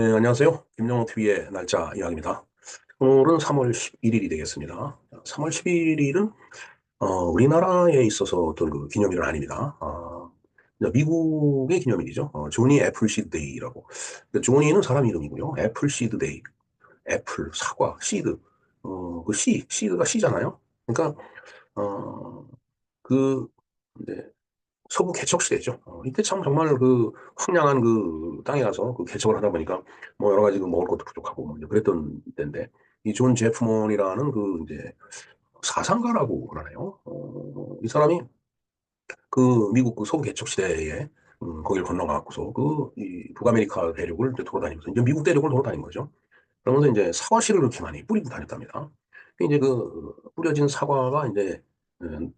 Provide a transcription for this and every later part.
네, 안녕하세요. 김영호 TV의 날짜 이야기입니다. 오늘은 3월 11일이 되겠습니다. 3월 11일은 우리나라에 있어서 어떤 그 기념일은 아닙니다. 미국의 기념일이죠. 조니 애플시드 데이라고. 조니는 사람 이름이고요. 애플시드 데이, 애플, 사과, 시드. 그 시드가 씨잖아요. 그러니까 어, 그 이제 서부 개척 시대죠. 이때 참 정말 그 황량한 그 땅에 가서 그 개척을 하다 보니까 뭐 여러 가지 그 먹을 것도 부족하고 뭐 이제 그랬던 때인데 이 존 제프먼이라는 그 이제 사상가라고 그러나요? 이 사람이 그 미국 그 서부 개척 시대에 거기를 건너가고서 그 이 북아메리카 대륙을 이제 돌아다니면서 이제 미국 대륙을 돌아다닌 거죠. 그러면서 이제 사과씨를 그렇게 많이 뿌리고 다녔답니다. 이제 그 뿌려진 사과가 이제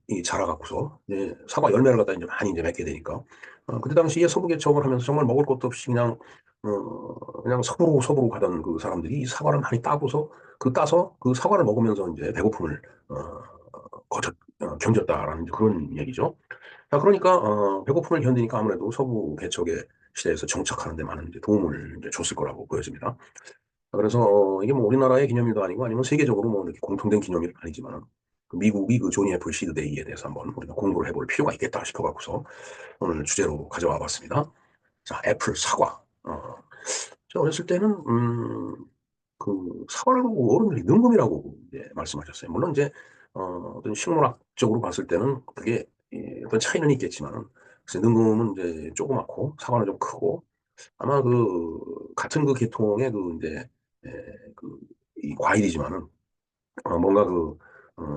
이 자라갖고서 이제 사과 열매를 갖다 이제 많이 이제 맺게 되니까 그때 당시에 서부 개척을 하면서 정말 먹을 것도 없이 그냥 그냥 서부로 가던 그 사람들이 이 사과를 많이 따고서 따서 그 사과를 먹으면서 이제 배고픔을 어, 견뎠다라는 이제 그런 얘기죠. 자, 그러니까 배고픔을 견디니까 아무래도 서부 개척의 시대에서 정착하는 데 많은 이제 도움을 이제 줬을 거라고 보여집니다. 그래서 이게 뭐 우리나라의 기념일도 아니고 아니면 세계적으로 뭐 이렇게 공통된 기념일은 아니지만 그 미국이 그 조니 애플 시드 데이에 대해서 한번 우리가 공부를 해볼 필요가 있겠다 싶어갖고서 오늘 주제로 가져와 봤습니다. 자, 애플 사과. 저 어렸을 때는 그 사과를 보고 어른들이 능금이라고 이제 말씀하셨어요. 물론 이제 어떤 식물학적으로 봤을 때는 그게 어떤 차이는 있겠지만 그래서 능금은 이제 조그맣고 사과는 좀 크고 아마 그 같은 그 계통의 그 이제 그이 과일이지만은 뭔가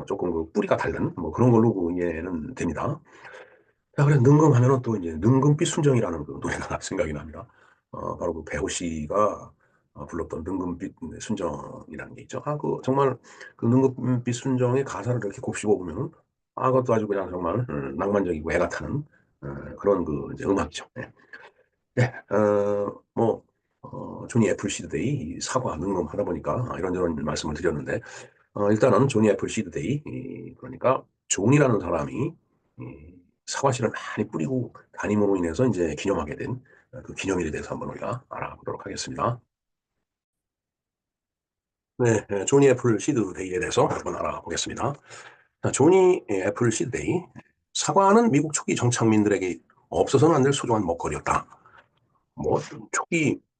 조금 그 뿌리가 다른 뭐 그런 걸로 그 이해는 됩니다. 자, 그래서 능금하면은 또 이제 능금빛 순정이라는 그 노래가 생각이 납니다. 바로 그 배우 씨가 불렀던 능금빛 순정이라는 게 있죠. 그 정말 그 능금빛 순정의 가사를 이렇게 곱씹어 보면은 그것도 아주 그냥 정말 낭만적이고 애가 타는 그런 그 이제 음악이죠. 네. 네, 조니 애플시드데이 사과 능엄 하다 보니까 이런저런 말씀을 드렸는데 일단은 조니 애플시드데이 그러니까 존이라는 사람이 사과씨를 많이 뿌리고 다님으로 인해서 이제 기념하게 된 그 기념일에 대해서 한번 우리가 알아보도록 하겠습니다. 네, 조니 애플시드데이에 대해서 한번 알아보겠습니다. 자, 조니 애플시드데이 사과는 미국 초기 정착민들에게 없어서는 안 될 소중한 먹거리였다. 뭐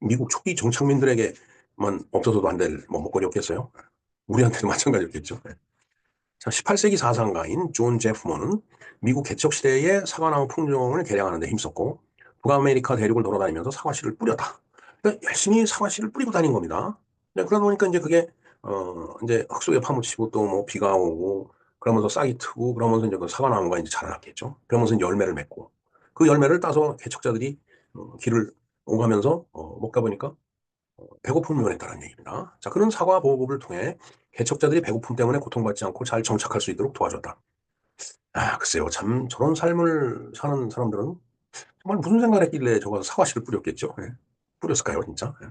미국 초기 정착민들에게만 없어서도 안 될 뭐 먹거리였겠어요. 우리한테도 마찬가지였겠죠. 네. 자, 18세기 사상가인 존 제프먼은 미국 개척 시대에 사과나무 품종을 개량하는 데 힘썼고 북아메리카 대륙을 돌아다니면서 사과씨를 뿌렸다. 그러니까 열심히 사과씨를 뿌리고 다닌 겁니다. 네, 그러다 보니까 이제 그게 이제 흙 속에 파묻히고 또 뭐 비가 오고 그러면서 싹이 트고 그러면서 이제 그 사과나무가 이제 자라났겠죠. 그러면서 이제 열매를 맺고 그 열매를 따서 개척자들이 길을 오가면서 먹다 보니까 배고픔을 면했다는 얘기입니다. 자, 그런 사과 보급을 통해 개척자들이 배고픔 때문에 고통받지 않고 잘 정착할 수 있도록 도와줬다. 글쎄요. 참 저런 삶을 사는 사람들은 정말 무슨 생각을 했길래 저거 사과씨를 뿌렸겠죠. 예. 뿌렸을까요, 진짜? 예.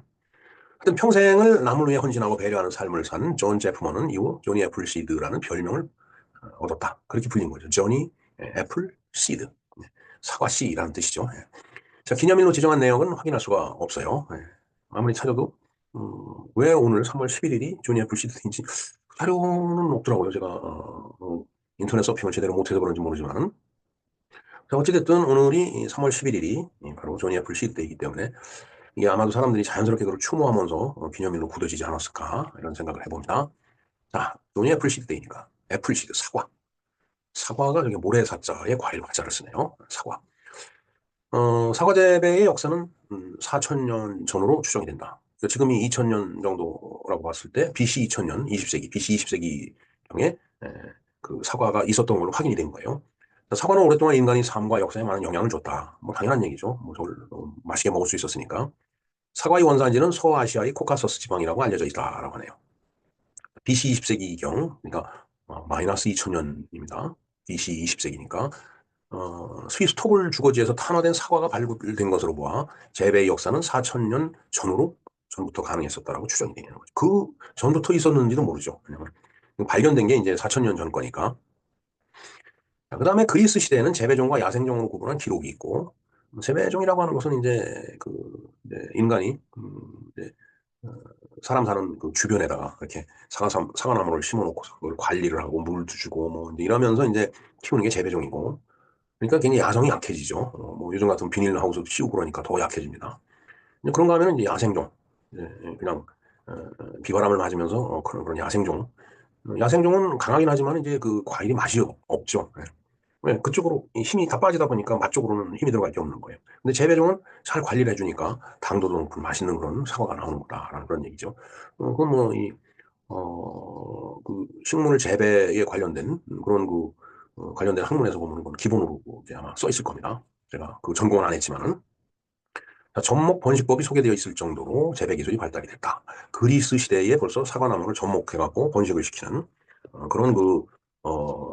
하여튼 평생을 남을 위해 헌신하고 배려하는 삶을 산 존 제프먼은 이후 조니 애플시드라는 별명을 얻었다. 그렇게 불린 거죠. 조니 애플시드. 사과씨라는 뜻이죠. 예. 자, 기념일로 지정한 내용은 확인할 수가 없어요. 예. 아무리 찾아도 왜 오늘 3월 11일이 조니 애플시드인지 자료는 없더라고요. 제가 인터넷 서핑을 제대로 못해서 그런지 모르지만 자, 어찌됐든 오늘이 3월 11일이 바로 조니 애플시드이기 때문에 이게 아마도 사람들이 자연스럽게 그걸 추모하면서 기념일로 굳어지지 않았을까 이런 생각을 해봅니다. 자, 조니 애플시드이니까 애플시드 사과. 사과가 저기 모래사자의 과일 화자를 쓰네요. 사과. 사과 재배의 역사는 4천년 전으로 추정이 된다. 그러니까 지금이 2000년 정도라고 봤을 때 BC 2000년, 20세기, BC 20세기경에 그 사과가 있었던 걸로 확인이 된 거예요. 사과는 오랫동안 인간의 삶과 역사에 많은 영향을 줬다. 뭐 당연한 얘기죠. 뭐 저걸 맛있게 먹을 수 있었으니까. 사과의 원산지는 서아시아의 코카서스 지방이라고 알려져 있다라고 하네요. BC 20세기경, 그러니까 마이너스 2000년입니다. BC 20세기니까 스위스 토굴 주거지에서 탄화된 사과가 발굴된 것으로 보아 재배의 역사는 4천년 전부터 가능했었다라고 추정이 되는 거죠. 그 전부터 있었는지도 모르죠. 왜냐면 발견된 게 이제 4천년 전 거니까. 그 다음에 그리스 시대에는 재배종과 야생종으로 구분한 기록이 있고 재배종이라고 하는 것은 이제 인간이 이제 어, 사람 사는 그 주변에다가 이렇게 사과나무를 심어놓고서 그걸 관리를 하고 물도 주고 뭐 이제 이러면서 이제 키우는 게 재배종이고, 그러니까 굉장히 야성이 약해지죠. 뭐 요즘 같은 비닐하우스 씌우고 그러니까 더 약해집니다. 이제 그런가 하면 이제 야생종, 그냥 비바람을 맞으면서 그런 야생종. 야생종은 강하긴 하지만 이제 그 과일이 맛이 없죠. 예. 네, 그쪽으로 힘이 다 빠지다 보니까 맛 쪽으로는 힘이 들어갈 게 없는 거예요. 근데 재배종은 잘 관리를 해주니까 당도도 높고 맛있는 그런 사과가 나오는 거다라는 그런 얘기죠. 그건 뭐, 그 식물 재배에 관련된 그런 관련된 학문에서 보면 그건 기본으로 이제 아마 써 있을 겁니다. 제가 그 전공은 안 했지만은. 자, 접목 번식법이 소개되어 있을 정도로 재배 기술이 발달이 됐다. 그리스 시대에 벌써 사과나무를 접목해갖고 번식을 시키는 그런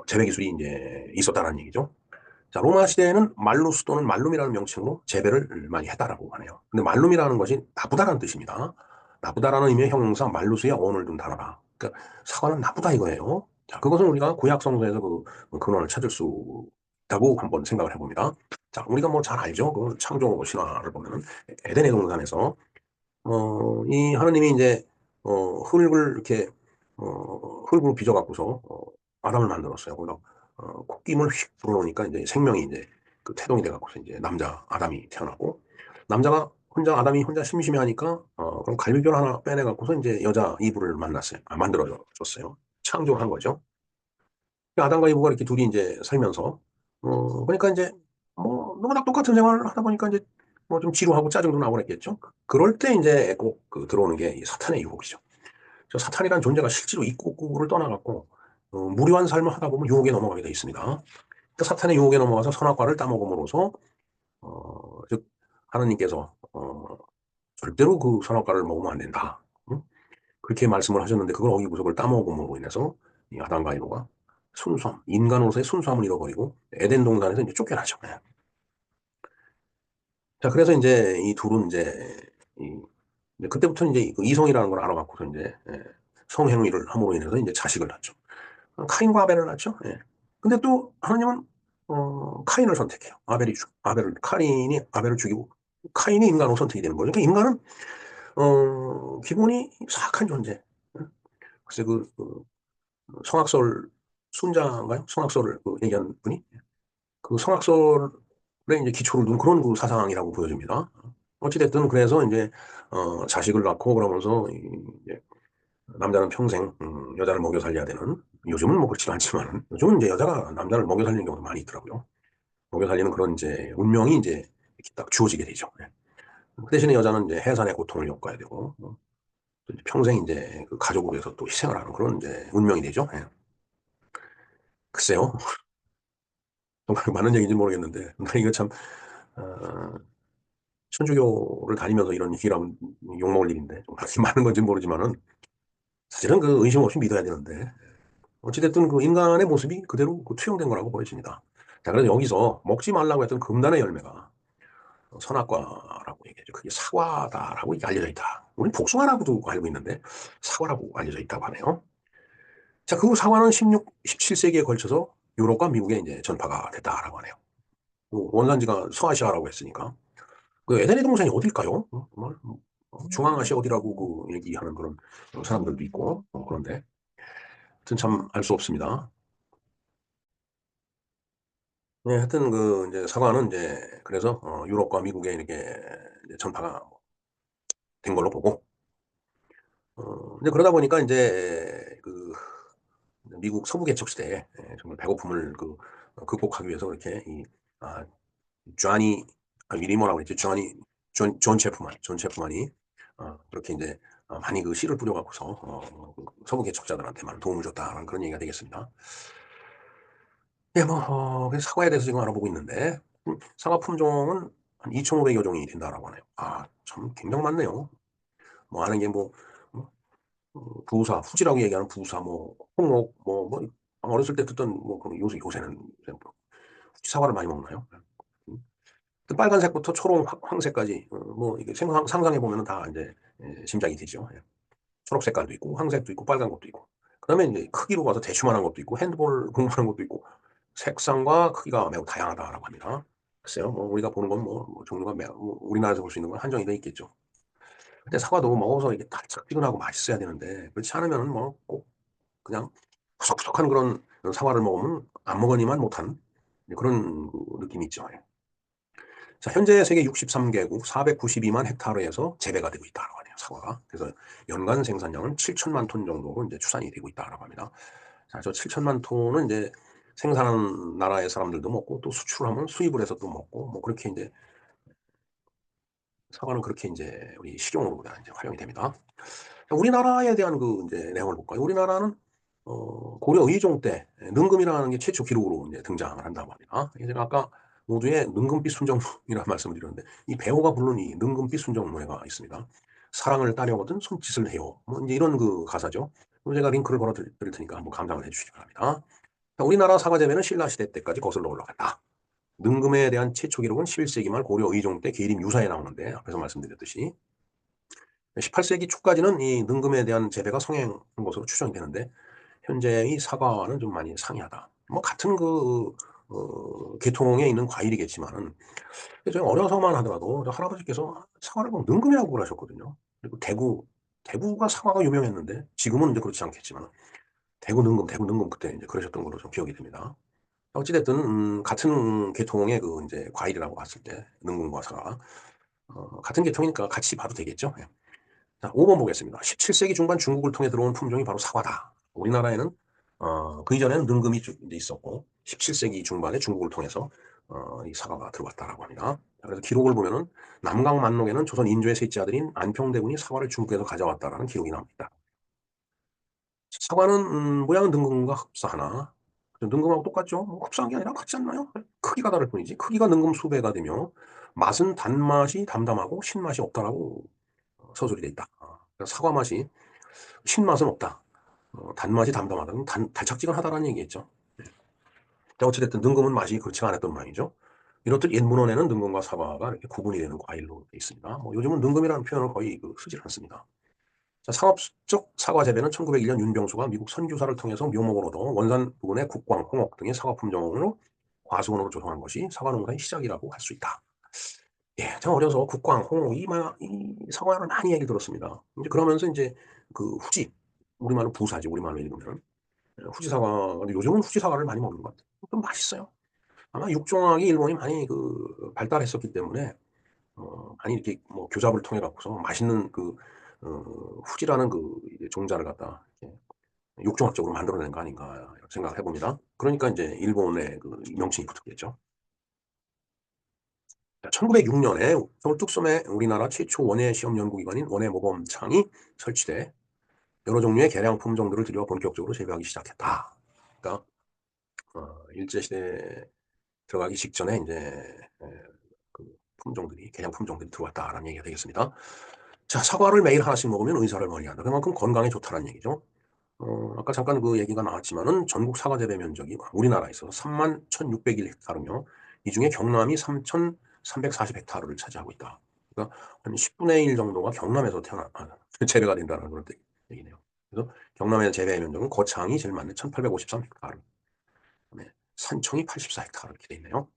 재배 기술이 이제 있었다는 얘기죠. 자, 로마 시대에는 말루스 또는 말룸이라는 명칭으로 재배를 많이 했다라고 하네요. 근데 말룸이라는 것이 나쁘다라는 뜻입니다. 나쁘다라는 의미의 형용사 말루스에 어원을 둔 단어다. 그러니까 사과는 나쁘다 이거예요. 자, 그것은 우리가 구약 성서에서 그 근원을 찾을 수 있다고 한번 생각을 해봅니다. 자, 우리가 뭐 잘 알죠? 그 창조 신화를 보면은 에덴의 동산에서 이 하느님이 이제 흙을 이렇게 흙으로 빚어갖고서 아담을 만들었어요. 거기다 콧김을 휙 불어넣으니까 이제 생명이 이제 그 태동이 돼갖고서 이제 남자 아담이 태어나고, 남자가 아담이 혼자 심심해하니까 그럼 갈비뼈 하나 빼내갖고서 이제 여자 이브를 만났어요. 만들어줬어요. 창조를 한 거죠. 아담과 이브가 이렇게 둘이 이제 살면서 그러니까 이제 뭐 누구나 똑같은 생활을 하다 보니까 이제 뭐 좀 지루하고 짜증도 나고 그랬겠죠. 그럴 때 이제 꼭 들어오는 게 이 사탄의 유혹이죠. 저 사탄이라는 존재가 실제로 있고 를 떠나갖고 무료한 삶을 하다 보면 유혹에 넘어가게 돼 있습니다. 그 사탄의 유혹에 넘어가서 선악과를 따먹음으로써 즉 하나님께서 절대로 그 선악과를 먹으면 안 된다. 응? 그렇게 말씀을 하셨는데 그걸 어기고서 그걸 따먹음으로 인해서 이 아담과 이브가 인간으로서의 순수함을 잃어버리고 에덴 동산에서 이제 쫓겨나죠. 예. 자, 그래서 이제 이 둘은 이제 그때부터 이제 그 이성이라는 걸 알아갖고서 이제 성행위를 함으로 인해서 이제 자식을 낳죠. 카인과 아벨을 낳죠. 예. 근데 또 하나님은 카인을 선택해요. 카인이 아벨을 죽이고 카인이 인간으로 선택이 되는 거죠. 그러니까 인간은 기본이 사악한 존재. 예. 글쎄 성악설 순자인가요? 성악설을 얘기한 분이 그 성악설에 이제 기초를 둔 그런 사상이라고 보여집니다. 어찌됐든 그래서 이제 자식을 낳고 그러면서 이제 남자는 평생 여자를 먹여 살려야 되는, 요즘은 뭐 그렇지도 않지만 요즘은 이제 여자가 남자를 먹여 살리는 경우도 많이 있더라고요. 먹여 살리는 그런 이제 운명이 이제 이렇게 딱 주어지게 되죠. 예. 그 대신에 여자는 이제 해산의 고통을 겪어야 되고 또 이제 평생 이제 그 가족을 위해서 또 희생을 하는 그런 이제 운명이 되죠. 예. 글쎄요. 정말 많은 얘기인지 모르겠는데 이거 참 어, 천주교를 다니면서 이런 얘기라면 욕먹을 일인데 좀 그렇게 많은 건지 모르지만은 사실은 그 의심 없이 믿어야 되는데 어찌됐든 그 인간의 모습이 그대로 투영된 거라고 보여집니다. 자, 그래서 여기서 먹지 말라고 했던 금단의 열매가 선악과라고 얘기하죠. 그게 사과다라고 알려져 있다. 우리 복숭아라고도 알고 있는데 사과라고 알려져 있다고 하네요. 자, 그 사과는 17세기에 걸쳐서 유럽과 미국에 이제 전파가 됐다라고 하네요. 원산지가 서아시아라고 했으니까. 그 에덴의 동산이 어딜까요? 정말 중앙아시아 어디라고 그 얘기하는 그런 사람들도 있고 그런데 하여튼 참 알 수 없습니다. 네, 하여튼 이제 사과는 이제 그래서 유럽과 미국에 이렇게 이제 전파가 된 걸로 보고 이제 그러다 보니까 이제 미국 서부 개척 시대에 정말 배고픔을 극복하기 위해서 이렇게 아, 쟈니 이름이 뭐라고 그랬지? 존 체프만이 그렇게 이제 많이 그 씨를 뿌려갖고서 그 서부 개척자들한테 많은 도움을 줬다라는 그런 얘기가 되겠습니다. 예, 뭐 그래서 사과에 대해서 지금 알아보고 있는데 사과 품종은 한 2,500여 종이 된다라고 하네요. 아, 참 굉장히 많네요. 뭐 아는 게 부사, 후지라고 얘기하는 부사, 홍옥, 어렸을 때 듣던 요새는 후지 사과를 많이 먹나요? 그 빨간색부터 초록, 황색까지 이게 상상해 보면은 다 이제 짐작이 되죠. 예. 초록 색깔도 있고 황색도 있고 빨간 것도 있고 그다음에 이제 크기로 봐서 대추만한 것도 있고 핸드볼 공만한 것도 있고 색상과 크기가 매우 다양하다라고 합니다. 글쎄요, 뭐 우리가 보는 건 뭐 종류가 우리나라에서 볼 수 있는 건 한정이 돼 있겠죠. 근데 사과도 먹어서 이게 달짝지근하고 맛있어야 되는데 그렇지 않으면은 뭐 꼭 그냥 푸석푸석한 그런 사과를 먹으면 안 먹으니만 못한 그런 그 느낌이 있죠. 예. 자, 현재 세계 63개국 492만 헥타르에서 재배가 되고 있다고 하네요, 사과가. 그래서 연간 생산량은 7천만 톤 정도로 이제 추산이 되고 있다고 합니다. 자, 저 7천만 톤은 이제 생산하는 나라의 사람들도 먹고 또 수출하면 수입을 해서 또 먹고 뭐 그렇게 이제 사과는 그렇게 이제 우리 식용으로 이제 활용이 됩니다. 우리나라에 대한 그 이제 내용을 볼까요? 우리나라는 고려 의종 때 능금이라는 게 최초 기록으로 이제 등장을 한다고 합니다. 제가 아까 모두의 능금빛 순정이라는 말씀을 드렸는데 이 배호가 부른 이 능금빛 순정 노래가 있습니다. 사랑을 따려거든 손짓을 해요. 뭐 이제 이런 그 가사죠. 제가 링크를 걸어 드릴 테니까 한번 감상을 해주시기 바랍니다. 우리나라 사과 재배는 신라 시대 때까지 거슬러 올라갔다. 능금에 대한 최초 기록은 11세기 말 고려 의종 때 계림 유사에 나오는데 앞에서 말씀드렸듯이 18세기 초까지는 이 능금에 대한 재배가 성행한 것으로 추정이 되는데 현재의 사과는 좀 많이 상이하다. 뭐 같은 그 계통에 있는 과일이겠지만은 좀 어려서만 하더라도 할아버지께서 사과를 꼭 능금이라고 그러셨거든요. 그리고 대구가 사과가 유명했는데 지금은 이제 그렇지 않겠지만 대구 능금 그때 이제 그러셨던 걸로 좀 기억이 됩니다. 어찌됐든 같은 계통의 그 이제 과일이라고 봤을 때 능금과 사과 같은 계통이니까 같이 봐도 되겠죠. 예. 자, 5번 보겠습니다. 17세기 중반 중국을 통해 들어온 품종이 바로 사과다. 우리나라에는 그 이전에는 능금이 이제 있었고 17세기 중반에 중국을 통해서 이 사과가 들어왔다라고 합니다. 그래서 기록을 보면은 남강 만록에는 조선 인조의 셋째 아들인 안평대군이 사과를 중국에서 가져왔다라는 기록이 나옵니다. 사과는 모양은 능금과 흡사하나 능금하고 똑같죠? 뭐 흡사한 게 아니라 같지 않나요? 크기가 다를 뿐이지. 크기가 능금 수배가 되며 맛은 단맛이 담담하고 신맛이 없다라고 서술이 돼 있다. 그래서 사과 맛이 신맛은 없다. 단맛이 담담하다. 달짝지근하다라는 얘기겠죠. 어찌됐든 능금은 맛이 그렇지 않았던 모양이죠. 이렇듯 옛 문헌에는 능금과 사과가 이렇게 구분이 되는 과일로 되어 있습니다. 뭐 요즘은 능금이라는 표현을 거의 쓰지 않습니다. 자, 상업적 사과 재배는 1901년 윤병수가 미국 선교사를 통해서 묘목을 얻어 원산 부근의 국광, 홍옥 등의 사과 품종으로 과수원으로 조성한 것이 사과 농사의 시작이라고 할 수 있다. 예, 제가 어려서 국광, 홍옥 이 사과를 많이 얘기 들었습니다. 이제 그러면서 이제 그 후지, 우리말로 부사지, 우리말로 읽으면 후지 사과, 근데 요즘은 후지 사과를 많이 먹는 것 같아요. 좀 맛있어요. 아마 육종학이 일본이 많이 그 발달했었기 때문에 많이 이렇게 뭐 교잡을 통해 갖고서 맛있는 그 후지라는 그 이제 종자를 갖다 이렇게 육종학적으로 만들어낸 거 아닌가 이렇게 생각을 해봅니다. 그러니까 이제 일본의 그 명칭이 붙었겠죠. 1906년에 서울 뚝섬에 우리나라 최초 원예 시험 연구기관인 원예모범창이 설치돼 여러 종류의 개량 품종들을 들여 본격적으로 재배하기 시작했다. 그러니까 일제시대 들어가기 직전에 이제 그 품종들이 개량 품종들이 들어왔다라는 얘기가 되겠습니다. 자, 사과를 매일 하나씩 먹으면 의사를 멀리한다. 그만큼 건강에 좋다는 얘기죠. 아까 잠깐 그 얘기가 나왔지만은 전국 사과 재배 면적이 우리나라에 있어서 3만 1,601 헥타르며 이 중에 경남이 3,340 헥타르를 차지하고 있다. 그러니까 한 10분의 1 정도가 경남에서 재배가 된다는 그런 얘기네요. 그래서 경남의 재배 면적은 거창이 제일 많은 1,853 헥타르, 그다음에 산청이 84 헥타르 이렇게 돼 있네요.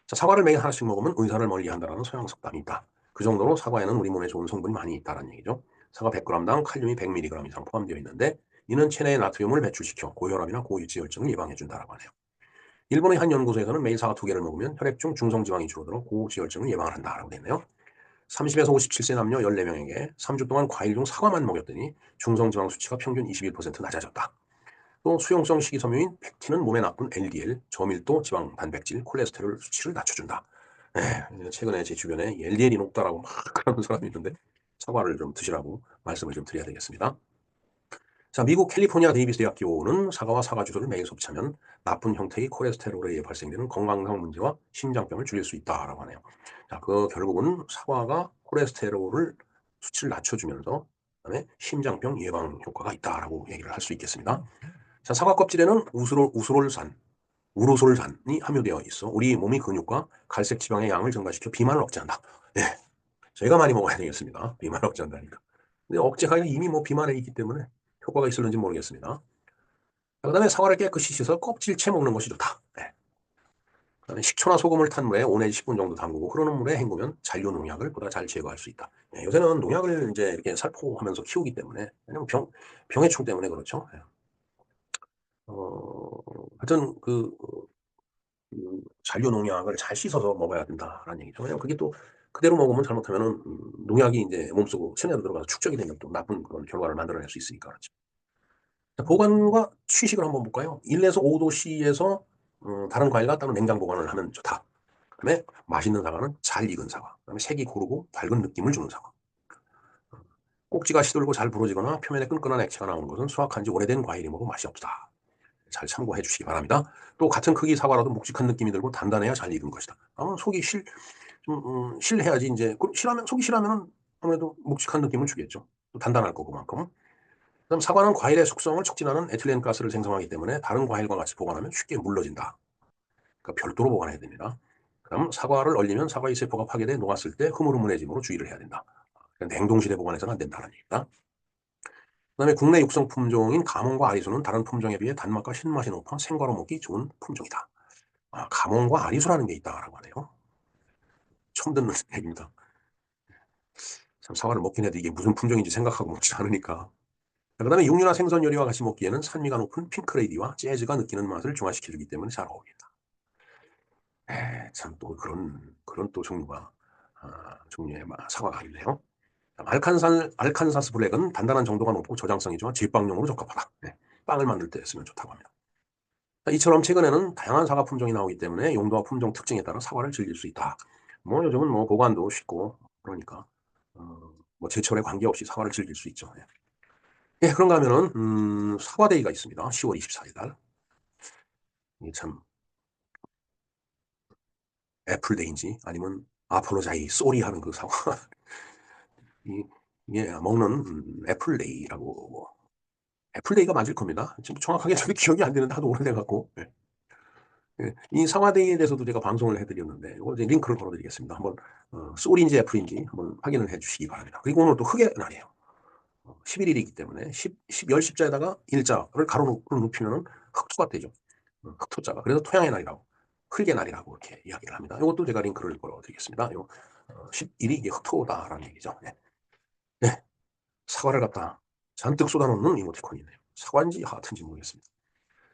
자, 사과를 매일 하나씩 먹으면 의사를 멀리한다는 서양 속담이 있다. 그 정도로 사과에는 우리 몸에 좋은 성분이 많이 있다는 얘기죠. 사과 100g당 칼륨이 100mg 이상 포함되어 있는데 이는 체내의 나트륨을 배출시켜 고혈압이나 고유치혈증을 예방해준다고 하네요. 일본의 한 연구소에서는 매일 사과 2개를 먹으면 혈액 중 중성지방이 줄어들어 고지혈증을 예방을 한다고 되네요. 30에서 57세 남녀 14명에게 3주 동안 과일 중 사과만 먹였더니 중성지방 수치가 평균 21% 낮아졌다. 또 수용성 식이섬유인 펙틴은 몸에 나쁜 LDL, 저밀도 지방 단백질, 콜레스테롤 수치를 낮춰준다. 네, 최근에 제 주변에 LDL이 높다라고 막 그러는 사람이 있는데 사과를 좀 드시라고 말씀을 좀 드려야 되겠습니다. 자, 미국 캘리포니아 데이비스 대학교는 사과와 사과 주스를 매일 섭취하면 나쁜 형태의 콜레스테롤에 의해 발생되는 건강상 문제와 심장병을 줄일 수 있다라고 하네요. 자, 그 결국은 사과가 콜레스테롤을 수치를 낮춰주면서 그다음에 심장병 예방 효과가 있다라고 얘기를 할 수 있겠습니다. 자, 사과 껍질에는 우로솔산이 함유되어 있어 우리 몸의 근육과 갈색 지방의 양을 증가시켜 비만을 억제한다. 예, 저희가 많이 먹어야 되겠습니다. 비만을 억제한다니까. 근데 억제가 이미 뭐 비만에 있기 때문에 효과가 있을는지 모르겠습니다. 그다음에 사과를 깨끗이 씻어 껍질째 먹는 것이 좋다. 네. 그다음에 식초나 소금을 탄 물에 5 내지 10분 정도 담그고 흐르는 물에 헹구면 잔류 농약을 보다 잘 제거할 수 있다. 예, 요새는 농약을 이제 이렇게 살포하면서 키우기 때문에, 왜냐면 병해충 때문에 그렇죠. 예. 하여튼 잔류 농약을 잘 씻어서 먹어야 된다라는 얘기죠. 왜냐면 그게 또 그대로 먹으면 잘못하면은 농약이 이제 몸속으로 체내로 들어가서 축적이 되면 또 나쁜 그런 결과를 만들어낼 수 있으니까 그렇죠. 자, 보관과 취식을 한번 볼까요? 1에서 5도씨에서 다른 과일과 따로 냉장 보관을 하면 좋다. 그다음에 맛있는 사과는 잘 익은 사과. 그다음에 색이 고르고 밝은 느낌을 주는 사과. 꼭지가 시들고 잘 부러지거나 표면에 끈끈한 액체가 나오는 것은 수확한 지 오래된 과일이 먹어 맛이 없다. 잘 참고해 주시기 바랍니다. 또 같은 크기 사과라도 묵직한 느낌이 들고 단단해야 잘 익은 것이다. 아마 속이 실해야지 이제 실하면 속이 실하면 아무래도 묵직한 느낌을 주겠죠. 또 단단할 거고 그만큼. 그다음 사과는 과일의 숙성을 촉진하는 에틸렌 가스를 생성하기 때문에 다른 과일과 같이 보관하면 쉽게 물러진다. 그러니까 별도로 보관해야 됩니다. 그다음 사과를 얼리면 사과의 세포가 파괴돼 녹았을 때 흐물흐물해짐으로 주의를 해야 된다. 그러니까 냉동실에 보관해서는 안 된다는 얘기다. 그다음에 국내 육성 품종인 가몽과 아리수는 다른 품종에 비해 단맛과 신맛이 높아 생과로 먹기 좋은 품종이다. 아, 가몽과 아리수라는 게 있다라고 하네요. 처음 듣는 얘기입니다. 참 사과를 먹긴 해도 이게 무슨 품종인지 생각하고 먹지 않으니까. 그다음에 육류나 생선 요리와 같이 먹기에는 산미가 높은 핑크레디와 재즈가 느끼는 맛을 중화시켜주기 때문에 잘 어울린다. 참 또 그런 또 종류의 사과가 있네요. 알칸사스 블랙은 단단한 정도가 높고 저장성이 좋아 집빵용으로 적합하다. 네, 빵을 만들 때 쓰면 좋다고 합니다. 이처럼 최근에는 다양한 사과 품종이 나오기 때문에 용도와 품종 특징에 따라 사과를 즐길 수 있다. 뭐 요즘은 뭐 보관도 쉽고 그러니까 뭐 제철에 관계없이 사과를 즐길 수 있죠. 예. 예, 그런가 하면은 사과데이가 있습니다. 10월 24일 날. 이게 참 애플데이인지 아니면 아폴로자이 쏘리 하는 그 사과. 이, 이게 먹는 애플데이라고 뭐 애플데이가 맞을 겁니다. 지금 정확하게 저도 기억이 안 되는데 하도 오래돼 갖고. 예. 예. 이 사과데이에 대해서도 제가 방송을 해드렸는데 이거 이제 링크를 걸어드리겠습니다. 한번 쏘리인지 애플인지 한번 확인을 해주시기 바랍니다. 그리고 오늘 또 흑의 날이에요. 11일이기 때문에 10자에다가 일자를 가로로 눕히면 흑토가 되죠. 흑토자가. 그래서 토양의 날이라고, 흙의 날이라고 이렇게 이야기를 합니다. 이것도 제가 링크를 걸어드리겠습니다. 11이 이게 흑토다라는 얘기죠. 네. 네. 사과를 갖다 잔뜩 쏟아놓는 이모티콘이네요. 사과인지 하트인지 모르겠습니다.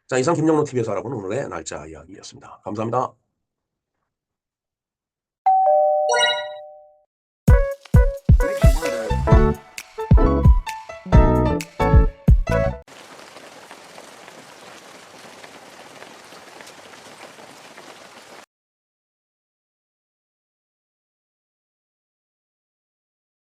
자, 이상 김영로 TV에서 알아보는 오늘의 날짜 이야기였습니다. 감사합니다.